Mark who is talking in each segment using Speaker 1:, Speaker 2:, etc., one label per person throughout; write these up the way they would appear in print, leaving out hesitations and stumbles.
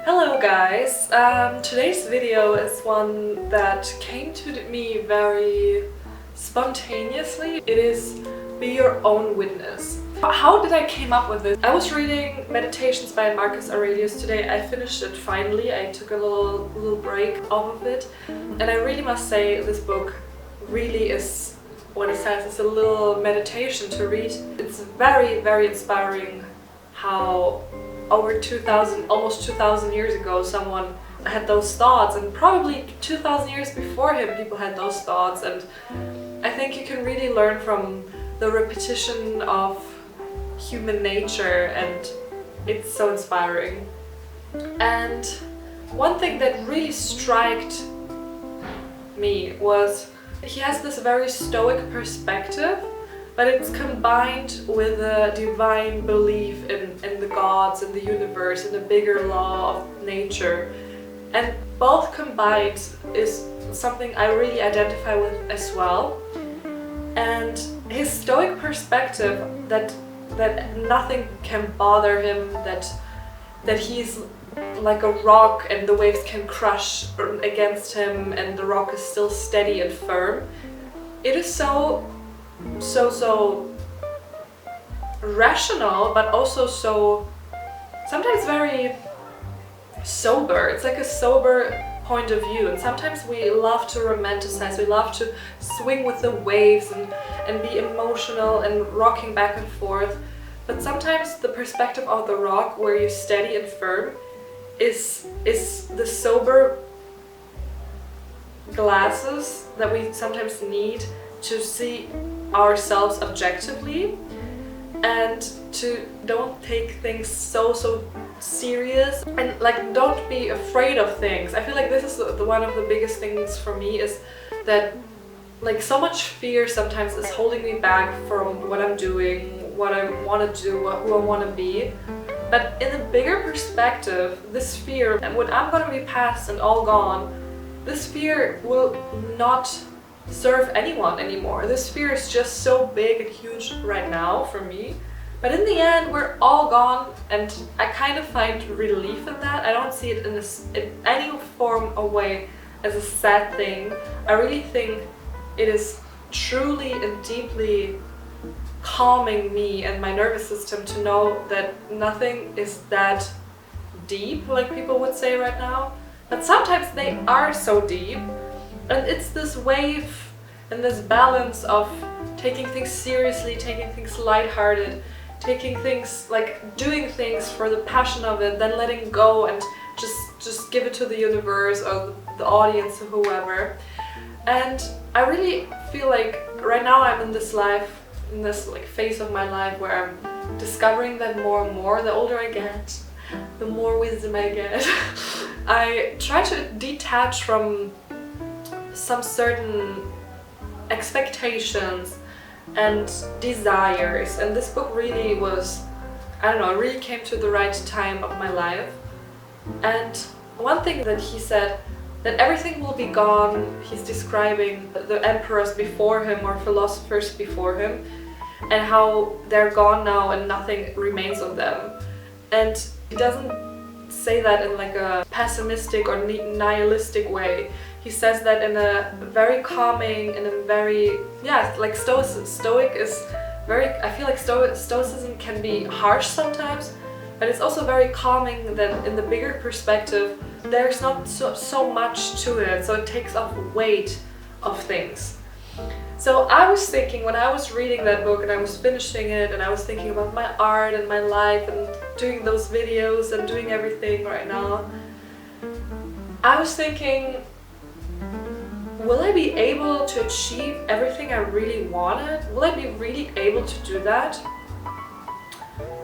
Speaker 1: Hello guys! Today's video is one that came to me very spontaneously. It is Be Your Own Witness. How did I came up with this? I was reading Meditations by Marcus Aurelius today. I finished it finally. I took a little break off of it, and I really must say this book really is what it says. It's a little meditation to read. It's very, very inspiring how over 2000, almost 2000 years ago, someone had those thoughts, and probably 2000 years before him people had those thoughts, and I think you can really learn from the repetition of human nature, and it's so inspiring. And one thing that really struck me was he has this very stoic perspective, but it's combined with a divine belief in the gods, in the universe, in the bigger law of nature. And both combined is something I really identify with as well. And his stoic perspective that nothing can bother him, that he's like a rock and the waves can crush against him and the rock is still steady and firm. It is so rational, but also so sometimes very sober. It's like a sober point of view, and sometimes we love to romanticize, we love to swing with the waves and be emotional and rocking back and forth, but sometimes the perspective of the rock, where you're steady and firm, is the sober glasses that we sometimes need to see ourselves objectively, and to don't take things so serious, and like don't be afraid of things. I feel like this is one of the biggest things for me, is that like so much fear sometimes is holding me back from what I'm doing, what I want to do, who I want to be. But in a bigger perspective, this fear, and when I'm going to be past and all gone, this fear will not serve anyone anymore. This fear is just so big and huge right now for me, but in the end we're all gone, and I kind of find relief in that. I don't see it in any form or way as a sad thing. I really think it is truly and deeply calming me and my nervous system to know that nothing is that deep, like people would say right now, but sometimes they are so deep. And it's this wave and this balance of taking things seriously, taking things lighthearted, taking things like doing things for the passion of it, then letting go and just give it to the universe or the audience or whoever. And I really feel like right now I'm in this like phase of my life where I'm discovering that more and more. The older I get, the more wisdom I get. I try to detach from some certain expectations and desires, and this book really was, I don't know, it really came to the right time of my life. And one thing that he said, that everything will be gone. He's describing the emperors before him or philosophers before him, and how they're gone now and nothing remains of them. And he doesn't say that in like a pessimistic or nihilistic way. He says that in a very calming, in a very, yeah, like stoic is very, I feel like stoicism can be harsh sometimes, but it's also very calming that in the bigger perspective there's not so much to it, so it takes off weight of things. So I was thinking, when I was reading that book and I was finishing it, and I was thinking about my art and my life and doing those videos and doing everything right now, I was thinking, will I be able to achieve everything I really wanted? Will I be really able to do that?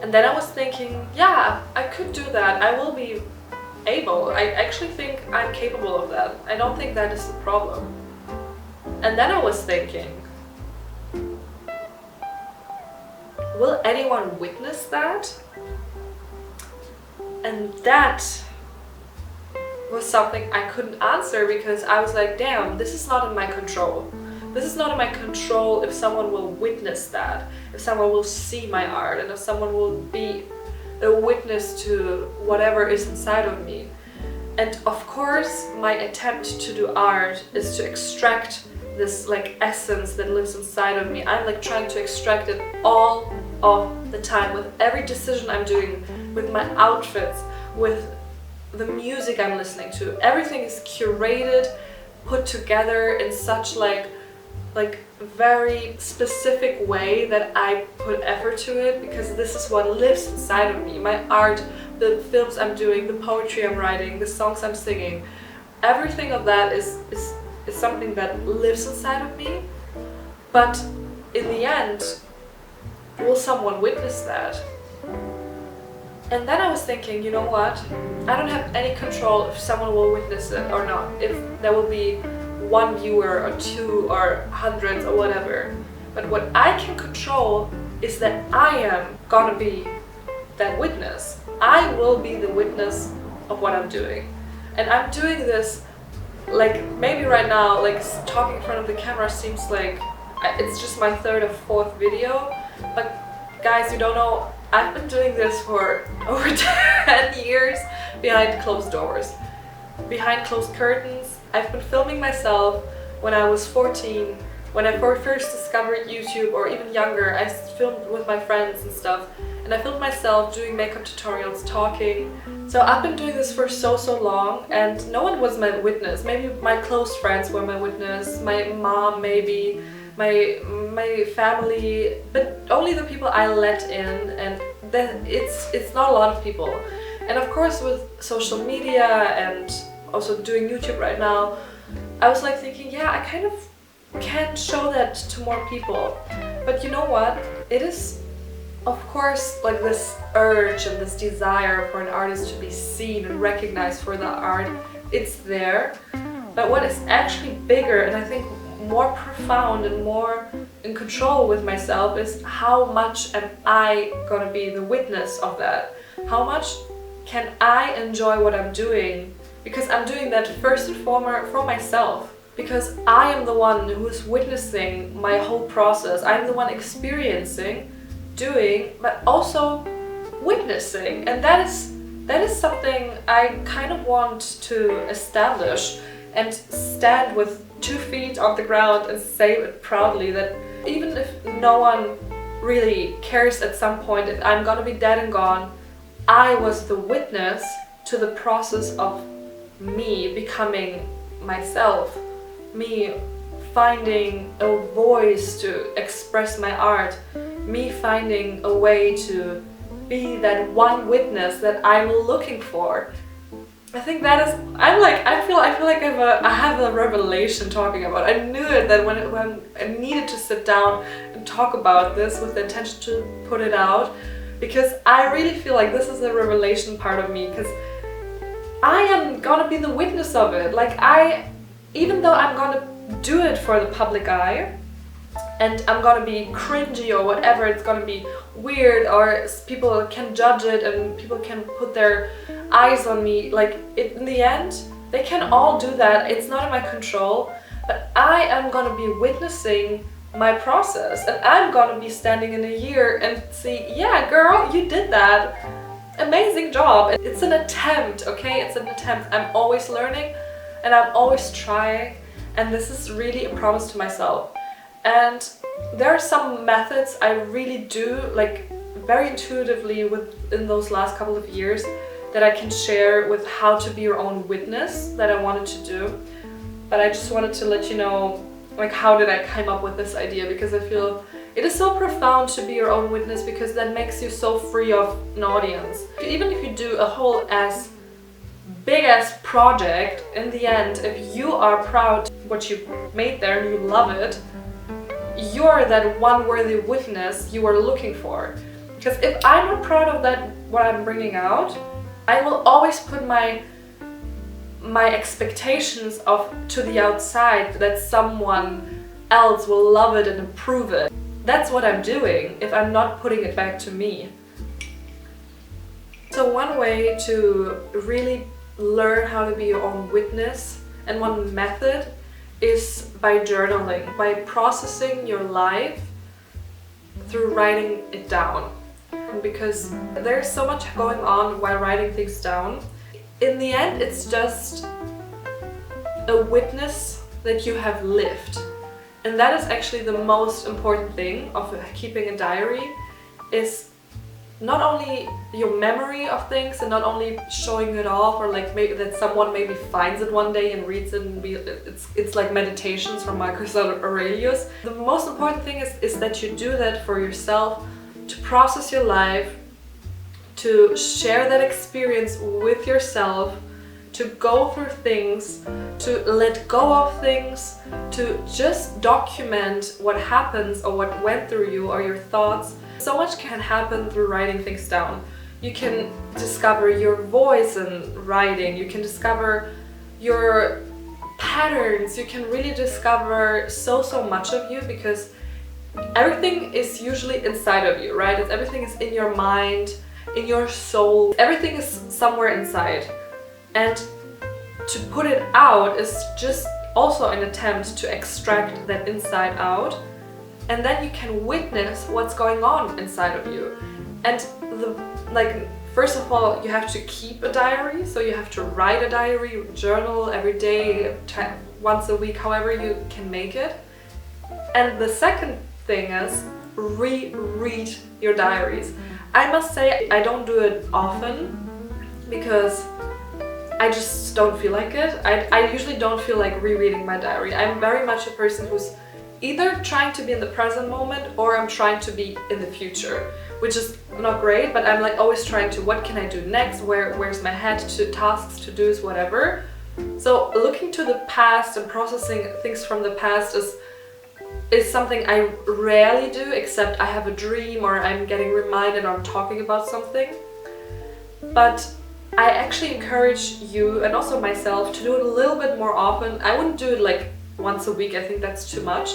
Speaker 1: And then I was thinking, yeah, I could do that. I will be able. I actually think I'm capable of that. I don't think that is the problem. And then I was thinking, will anyone witness that? And that was something I couldn't answer, because I was like, damn, this is not in my control. This is not in my control if someone will witness that, if someone will see my art, and if someone will be a witness to whatever is inside of me. And of course, my attempt to do art is to extract this like essence that lives inside of me. I'm like trying to extract it all of the time with every decision I'm doing, with my outfits, with the music I'm listening to. Everything is curated, put together in such like very specific way that I put effort to it, because this is what lives inside of me. My art, the films I'm doing, the poetry I'm writing, the songs I'm singing, everything of that is something that lives inside of me. But in the end, will someone witness that? And then I was thinking, you know what? I don't have any control if someone will witness it or not. If there will be one viewer or two or hundreds or whatever. But what I can control is that I am gonna be that witness. I will be the witness of what I'm doing. And I'm doing this, like maybe right now, like talking in front of the camera seems like it's just my third or fourth video. But guys, you don't know, I've been doing this for over 10 years behind closed doors, behind closed curtains. I've been filming myself when I was 14, when I first discovered YouTube, or even younger. I filmed with my friends and stuff, and I filmed myself doing makeup tutorials, talking. So I've been doing this for so long, and no one was my witness. Maybe my close friends were my witness, my mom maybe, my family, but only the people I let in, and then it's not a lot of people. And of course with social media and also doing YouTube right now, I was like thinking, yeah, I kind of can show that to more people. But you know what? It is, of course, like this urge and this desire for an artist to be seen and recognized for the art. It's there. But what is actually bigger, and I think more profound and more in control with myself, is how much am I gonna be the witness of that? How much can I enjoy what I'm doing? Because I'm doing that first and foremost for myself. Because I am the one who is witnessing my whole process. I'm the one experiencing, doing, but also witnessing. And that is something I kind of want to establish and stand with 2 feet on the ground and say it proudly, that even if no one really cares at some point, if I'm gonna be dead and gone, I was the witness to the process of me becoming myself, me finding a voice to express my art, me finding a way to be that one witness that I'm looking for. I think that is, I feel like I have a revelation talking about it. I knew it, that when I needed to sit down and talk about this with the intention to put it out, because I really feel like this is the revelation part of me, because I am gonna be the witness of it. Like even though I'm gonna do it for the public eye, and I'm gonna be cringy or whatever, it's gonna be weird, or people can judge it and people can put their eyes on me, like in the end, they can all do that, it's not in my control, but I am gonna be witnessing my process, and I'm gonna be standing in a year and see, yeah girl, you did that, amazing job. It's an attempt, okay, it's an attempt. I'm always learning and I'm always trying, and this is really a promise to myself. And there are some methods I really do, like very intuitively within those last couple of years, that I can share with how to be your own witness, that I wanted to do. But I just wanted to let you know, like, how did I come up with this idea, because I feel it is so profound to be your own witness, because that makes you so free of an audience. Even if you do a whole big ass project, in the end, if you are proud of what you made there and you love it, you're that one worthy witness you are looking for. Because if I'm not proud of that, what I'm bringing out, I will always put my expectations to the outside, that someone else will love it and approve it. That's what I'm doing if I'm not putting it back to me. So one way to really learn how to be your own witness, and one method, is by journaling, by processing your life through writing it down. important because there's so much going on while writing things down. In the end, it's just a witness that you have lived. And that is actually the most important thing of keeping a diary, is not only your memory of things and not only showing it off, or like maybe that someone maybe finds it one day and reads it and it's like meditations from Marcus Aurelius. The most important thing is that you do that for yourself, to process your life, to share that experience with yourself, to go through things, to let go of things, to just document what happens or what went through you or your thoughts. So much can happen through writing things down. You can discover your voice in writing, you can discover your patterns, you can really discover so much of you, because everything is usually inside of you, right? Everything is in your mind, in your soul, everything is somewhere inside. And to put it out is just also an attempt to extract that inside out. And then you can witness what's going on inside of you. And first of all, you have to keep a diary. So you have to write a diary, journal every day, once a week, however you can make it. And the second thing is reread your diaries. I must say I don't do it often because I just don't feel like it. I usually don't feel like rereading my diary. I'm very much a person who's either trying to be in the present moment or I'm trying to be in the future, which is not great, but I'm like always trying to, what can I do next? Where's my head to tasks, to do's, whatever. So looking to the past and processing things from the past is something I rarely do, except I have a dream or I'm getting reminded or I'm talking about something. But I actually encourage you and also myself to do it a little bit more often. I wouldn't do it like once a week, I think that's too much.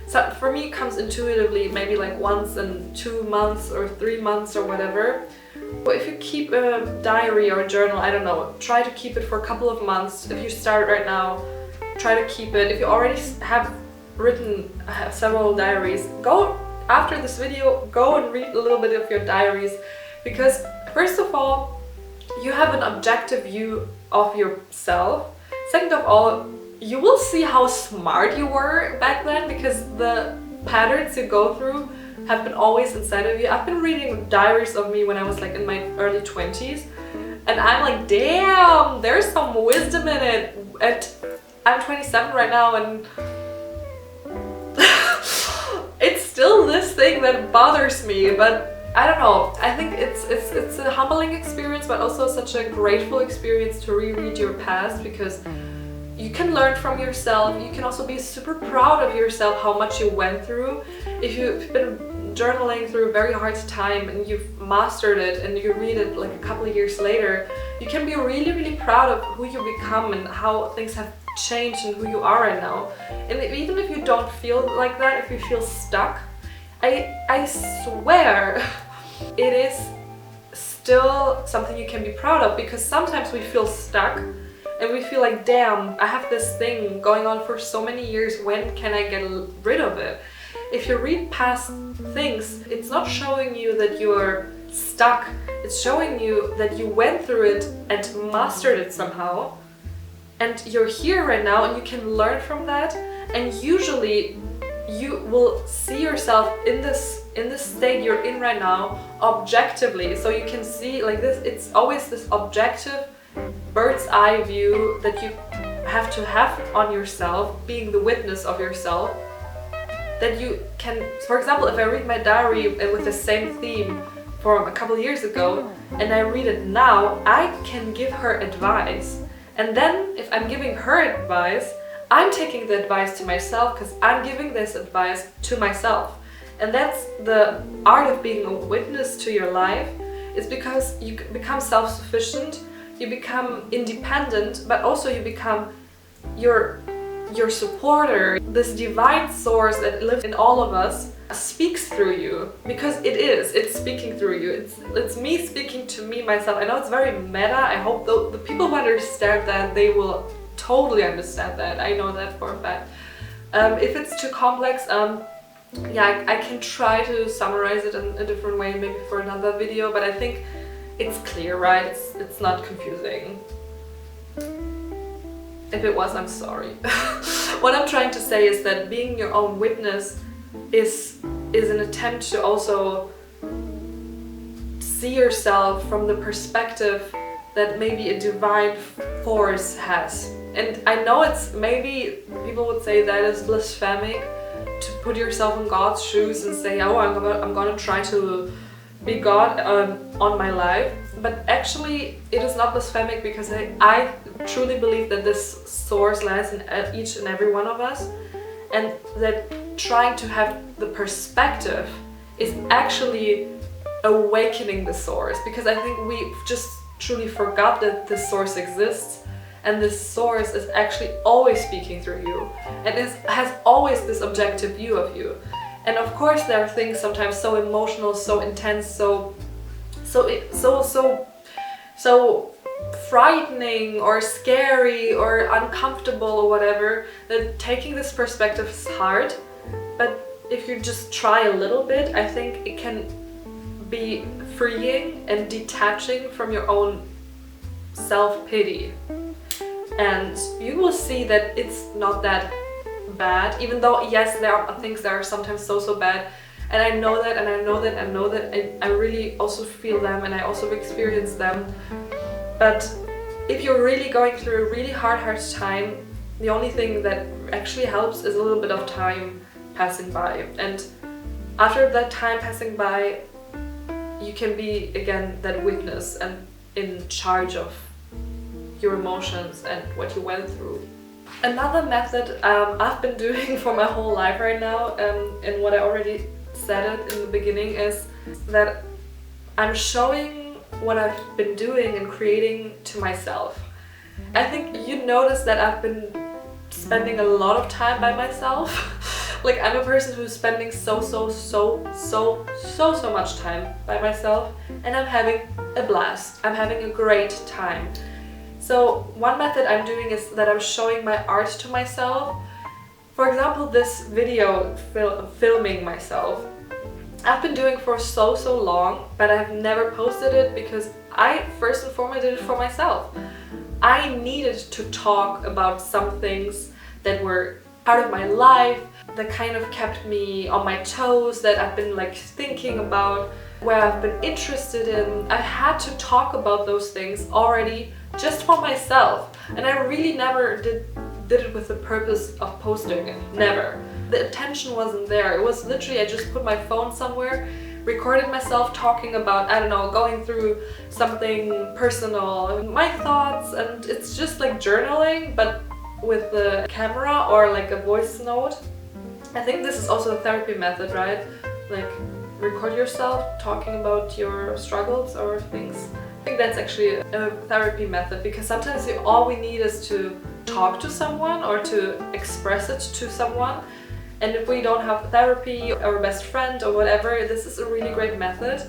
Speaker 1: So for me it comes intuitively, maybe like once in 2 months or 3 months or whatever. But if you keep a diary or a journal, I don't know, try to keep it for a couple of months. If you start right now, try to keep it. If you already have written several diaries, go after this video, go and read a little bit of your diaries, because first of all, you have an objective view of yourself. Second of all, you will see how smart you were back then, because the patterns you go through have been always inside of you. I've been reading diaries of me when I was like in my early 20s, and I'm like, damn, there's some wisdom in it. And I'm 27 right now, and it's still this thing that bothers me, but I don't know, I think it's a humbling experience, but also such a grateful experience to reread your past, because you can learn from yourself. You can also be super proud of yourself, how much you went through. If you've been journaling through a very hard time and you've mastered it and you read it like a couple of years later, you can be really proud of who you become and how things have changed and who you are right now. And even if you don't feel like that, if you feel stuck, I swear it is still something you can be proud of, because sometimes we feel stuck and we feel like, damn, I have this thing going on for so many years, when can I get rid of it? If you read past things, it's not showing you that you're stuck, it's showing you that you went through it and mastered it somehow, and you're here right now and you can learn from that. And usually you will see yourself in this state you're in right now objectively, so you can see like this. It's always this objective bird's eye view that you have to have on yourself, being the witness of yourself, that you can, for example, if I read my diary with the same theme from a couple of years ago and I read it now, I can give her advice. And then if I'm giving her advice, I'm taking the advice to myself, because I'm giving this advice to myself. And that's the art of being a witness to your life, is because you become self-sufficient, you become independent, but also you become your supporter. This divine source that lives in all of us speaks through you, because it's speaking through you. It's me speaking to me, myself. I know it's very meta. I hope the people who understand that, they will totally understand that. I know that for a fact. If it's too complex, yeah, I can try to summarize it in a different way, maybe for another video, but I think it's clear, right? It's not confusing. If it was, I'm sorry. What I'm trying to say is that being your own witness is an attempt to also see yourself from the perspective that maybe a divine force has. And I know it's maybe people would say that is blasphemic to put yourself in God's shoes and say, oh, I'm gonna try to be God on my life. But actually it is not blasphemic, because I truly believe that this source lies in each and every one of us, and that trying to have the perspective is actually awakening the source, because I think we just truly forgot that this source exists, and this source is actually always speaking through you, and has always this objective view of you. And of course there are things sometimes so emotional, so intense, so frightening or scary or uncomfortable or whatever, that taking this perspective is hard. But if you just try a little bit, I think it can be freeing and detaching from your own self-pity. And you will see that it's not that bad, even though yes, there are things that are sometimes so bad, and I know that, and I know that, and know that, and I really also feel them, and I also experience them. But if you're really going through a really hard time, the only thing that actually helps is a little bit of time passing by, and after that time passing by, you can be again that witness and in charge of your emotions and what you went through. Another method I've been doing for my whole life right now, and what I already said it in the beginning, is that I'm showing what I've been doing and creating to myself. I think you notice that I've been spending a lot of time by myself. Like, I'm a person who's spending so much time by myself, and I'm having a blast. I'm having a great time. So one method I'm doing is that I'm showing my art to myself. For example, this video filming myself, I've been doing for so long, but I've never posted it because I first and foremost did it for myself. I needed to talk about some things that were part of my life, that kind of kept me on my toes, that I've been like thinking about, where I've been interested in. I had to talk about those things already just for myself, and I really never did it with the purpose of posting it. Never. The attention wasn't there. It was literally, I just put my phone somewhere, recorded myself talking about, I don't know, going through something personal, my thoughts, and it's just like journaling, but with the camera or like a voice note. I think this is also a therapy method, right? Like, record yourself talking about your struggles or things. I think that's actually a therapy method, because sometimes all we need is to talk to someone or to express it to someone. And if we don't have therapy or a best friend or whatever, this is a really great method.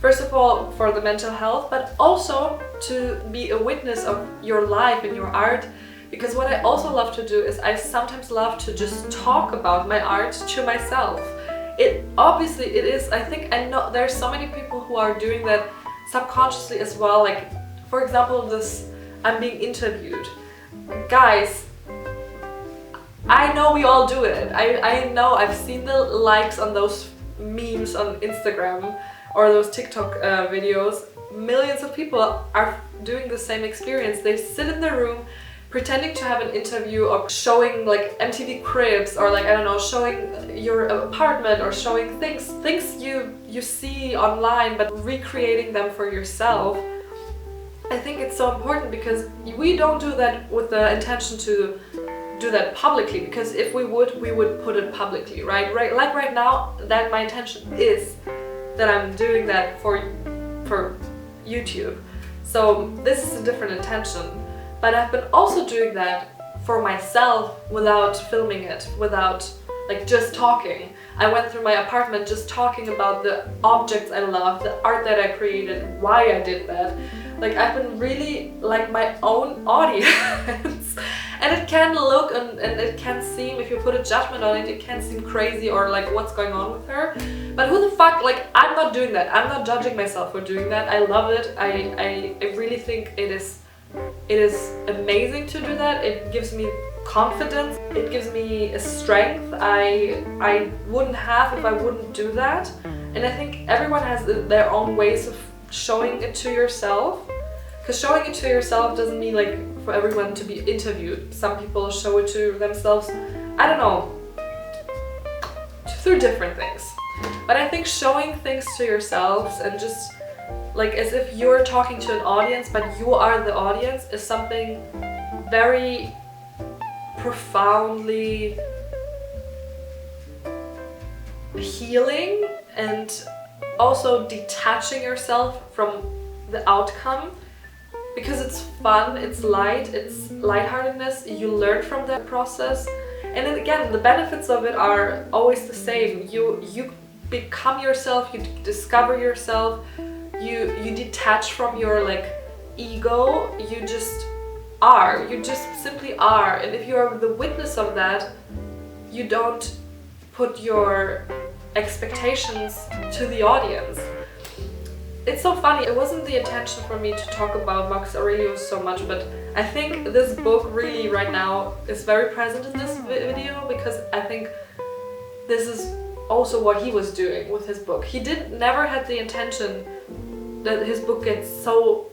Speaker 1: First of all, for the mental health, but also to be a witness of your life and your art. Because what I also love to do is I sometimes love to just talk about my art to myself. It is, I know there's so many people who are doing that subconsciously as well. Like, for example, this, I'm being interviewed. Guys, I know we all do it. I know, I've seen the likes on those memes on Instagram or those TikTok videos. Millions of people are doing the same experience. They sit in their room pretending to have an interview, or showing like MTV Cribs, or like, I don't know, showing your apartment, or showing things you see online, but recreating them for yourself. I think it's so important, because we don't do that with the intention to do that publicly, because if we would put it publicly, right? Like right now, that my intention is that I'm doing that for YouTube. So this is a different intention. But I've been also doing that for myself without filming it, without like just talking. I went through my apartment just talking about the objects I love, the art that I created, why I did that. Like, I've been really like my own audience. And it can look and it can seem, if you put a judgment on it, it can seem crazy or like what's going on with her. But who the fuck, like, I'm not doing that. I'm not judging myself for doing that. I love it. I really think it is amazing to do that. It gives me confidence. It gives me a strength I wouldn't have if I wouldn't do that. And I think everyone has their own ways of showing it to yourself. Because showing it to yourself doesn't mean like for everyone to be interviewed. Some people show it to themselves, I don't know, through different things. But I think showing things to yourselves and just like as if you're talking to an audience but you are the audience is something very profoundly healing, and also detaching yourself from the outcome, because it's fun, it's light, it's lightheartedness, you learn from that process. And then again, the benefits of it are always the same. You become yourself, you discover yourself, you detach from your like ego, you just are, you just simply are. And if you're the witness of that, you don't put your expectations to the audience. It's so funny, it wasn't the intention for me to talk about Marcus Aurelius so much, but I think this book really right now is very present in this video, because I think this is also what he was doing with his book. He never had the intention that his book gets so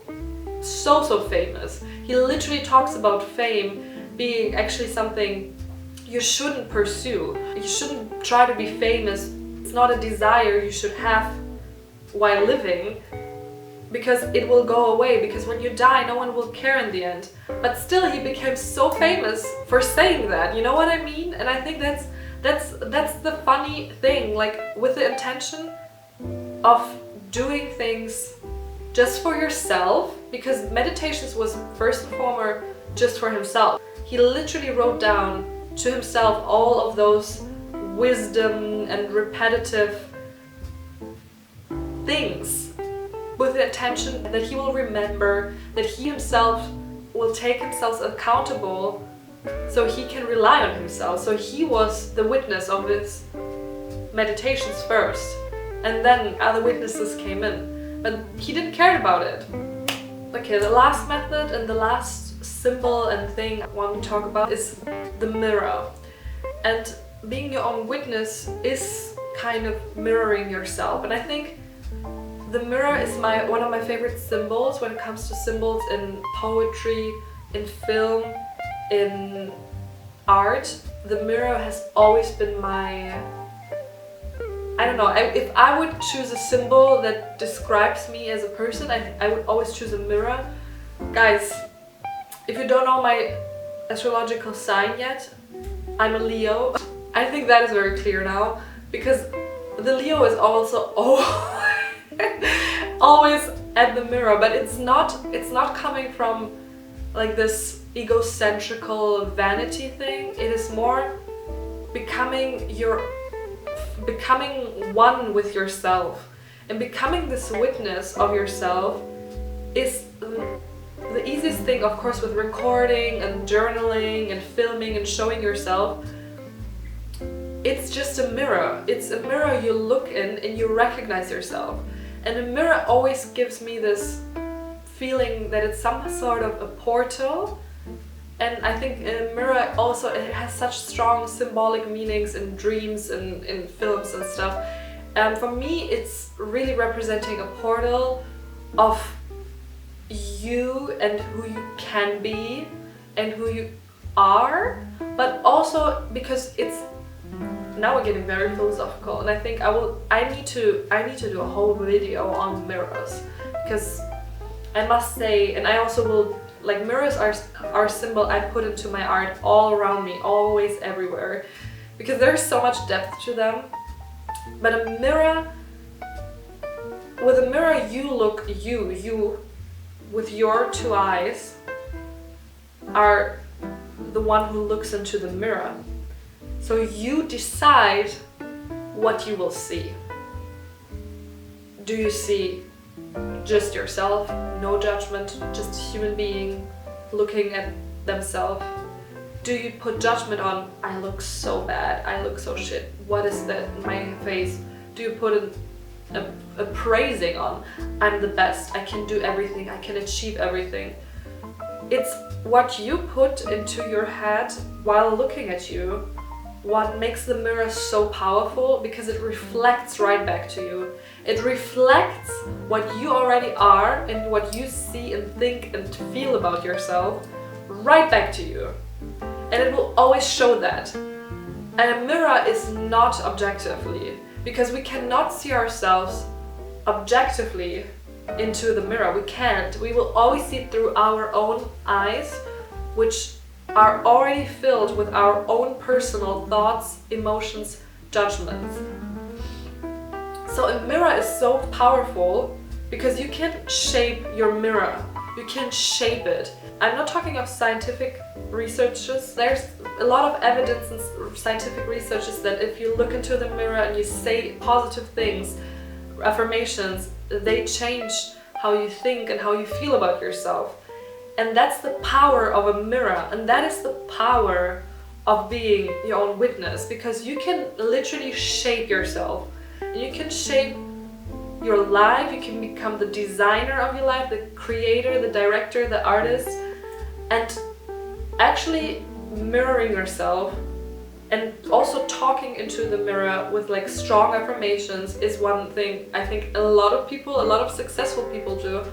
Speaker 1: famous. He literally talks about fame being actually something you shouldn't pursue. You shouldn't try to be famous. It's not a desire you should have while living, because it will go away, because when you die no one will care in the end. But still he became so famous for saying that, you know what I mean? And I think that's the funny thing, like with the intention of doing things just for yourself, because meditations was first and foremost just for himself. He literally wrote down to himself all of those wisdom and repetitive things with the intention that he will remember, that he himself will take himself accountable so he can rely on himself. So he was the witness of his meditations first, and then other witnesses came in, but he didn't care about it. Okay, the last method and the last symbol and thing I want to talk about is the mirror. And being your own witness is kind of mirroring yourself, and I think the mirror is one of my favorite symbols when it comes to symbols in poetry, in film, in art. The mirror has always been my, I don't know, if I would choose a symbol that describes me as a person, I would always choose a mirror. Guys, if you don't know my astrological sign yet, I'm a Leo. I think that is very clear now, because the Leo is also always at the mirror, but it's not coming from like this egocentrical vanity thing. It is more becoming one with yourself, and becoming this witness of yourself is the easiest thing, of course, with recording and journaling and filming and showing yourself. It's just a mirror. It's a mirror you look in and you recognize yourself. And a mirror always gives me this feeling that it's some sort of a portal. And I think a mirror also, it has such strong symbolic meanings in dreams and in films and stuff. And for me, it's really representing a portal of you and who you can be and who you are, but also because it's, now we're getting very philosophical, and I think I need to do a whole video on mirrors, because I must say, and I also will, like, mirrors are a symbol I put into my art all around me, always, everywhere, because there's so much depth to them. But a mirror, with a mirror you look, you with your two eyes are the one who looks into the mirror. So you decide what you will see. Do you see just yourself, no judgment, just a human being looking at themselves? Do you put judgment on, I look so bad, I look so shit, what is that in my face? Do you put a praising on, I'm the best, I can do everything, I can achieve everything? It's what you put into your head while looking at you what makes the mirror so powerful, because it reflects right back to you. It reflects what you already are and what you see and think and feel about yourself right back to you. And it will always show that. And a mirror is not objectively, because we cannot see ourselves objectively into the mirror. We can't. We will always see it through our own eyes, which are already filled with our own personal thoughts, emotions, judgments. So a mirror is so powerful because you can shape your mirror. You can shape it. I'm not talking of scientific researches. There's a lot of evidence in scientific researches that if you look into the mirror and you say positive things, affirmations, they change how you think and how you feel about yourself. And that's the power of a mirror, and that is the power of being your own witness, because you can literally shape yourself. You can shape your life, you can become the designer of your life, the creator, the director, the artist, and actually mirroring yourself and also talking into the mirror with like strong affirmations is one thing I think a lot of people, a lot of successful people do.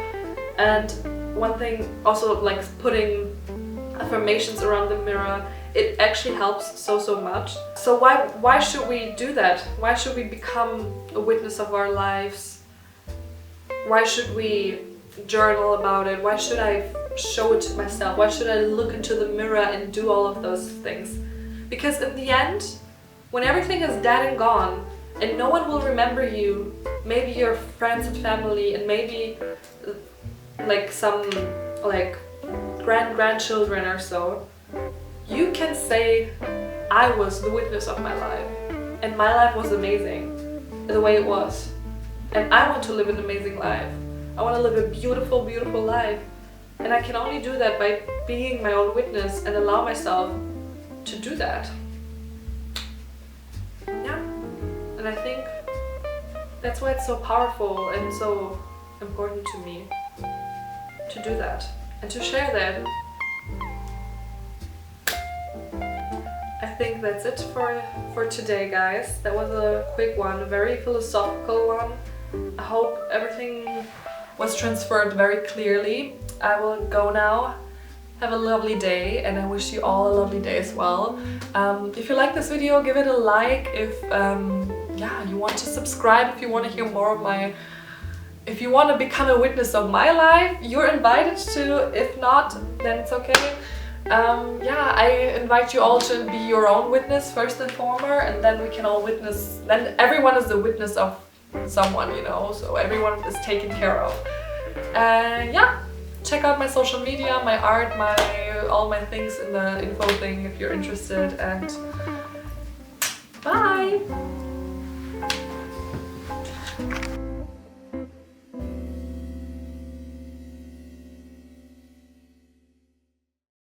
Speaker 1: And one thing also, like putting affirmations around the mirror, it actually helps so much. So why should we do that? Why should we become a witness of our lives? Why should we journal about it? Why should I show it to myself? Why should I look into the mirror and do all of those things? Because in the end, when everything is dead and gone and no one will remember you, maybe your friends and family and maybe like some like grandchildren or so, you can say, I was the witness of my life and my life was amazing the way it was, and I want to live an amazing life. I want to live a beautiful life, and I can only do that by being my own witness and allow myself to do that. Yeah, and I think that's why it's so powerful and so important to me to do that and to share that. I think that's it for today, guys. That was a quick one, a very philosophical one. I hope everything was transferred very clearly. I will go now. Have a lovely day, and I wish you all a lovely day as well. If you like this video, give it a like. If you want to subscribe, if you want to hear more of my, if you want to become a witness of my life, you're invited to. If not, then it's okay. I invite you all to be your own witness first and foremost, and then we can all witness. Then everyone is the witness of someone, you know. So everyone is taken care of. Check out my social media, my art, all my things in the info thing if you're interested, and bye!